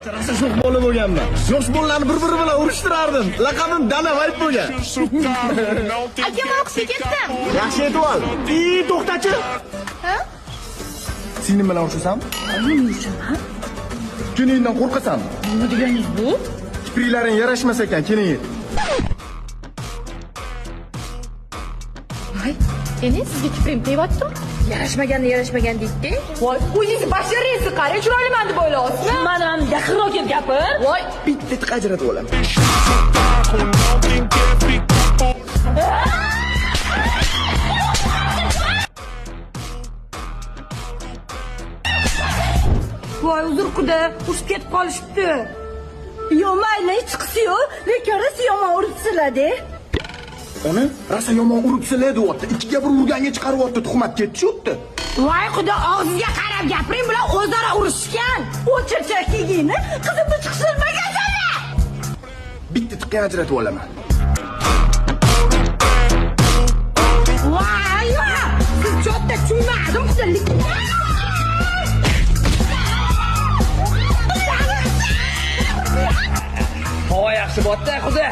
Rosa sho'x bola bo'lganman. Yosh bolalarni bir-biri bilan urishtirardim. Laqabim Danavayt bo'lgan. Akam o'qishga ketdim. Yaxshi aytib ol. To'xtachi. Ha? Singlim bilan urishasan? Nima uchun? Keningdan qo'rqasanmi? Nima deganingiz bu? Kipriklaring yarashmas ekan, keling. Voy, endi sizga kiprim tegayapti? Yarashmagan deydi. Voy, o'zingiz basharangizga qarang, chiroyliman deb o'ylayapsizmi? Mana yaqinroq kelib gapir. Voy, Bitta tiq ajratib olaman. Voy uzr quda, urushib ketib qolishibdi. Yo mayli, hech qisi yo'q, lekin rosa yomon uribsizlar-da. Ona, rosa yomon uribsizlar deyapti. Ikkiga bir urganga chiqaryapti, tuhmat ketdi-shutdi. Voy xudo, og'zingizga qarab gapiring, bular o'zaro urushgan. O'chirchak kiyginni qizimni chiqishtirmaganlar. Bitta tiqqa ajratib olaman. Voy, siz cho'tta tushunmadim sizlik. Havo yaxshi bo'tdi, xudo.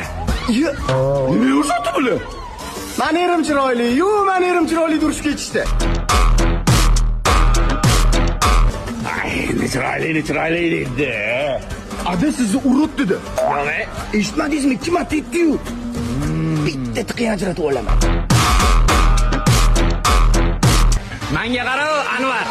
Nima o'shatdi bular? Meni erim chiroyli, meni erim chiroyli durishib ketishdi. Chiroyli deydi. Adi sizni urib dedi. Nima? Eshitmadingizmi? Kim aytdi-yu? Bitta tiqqa ajratib olaman. Menga qara, Anvar.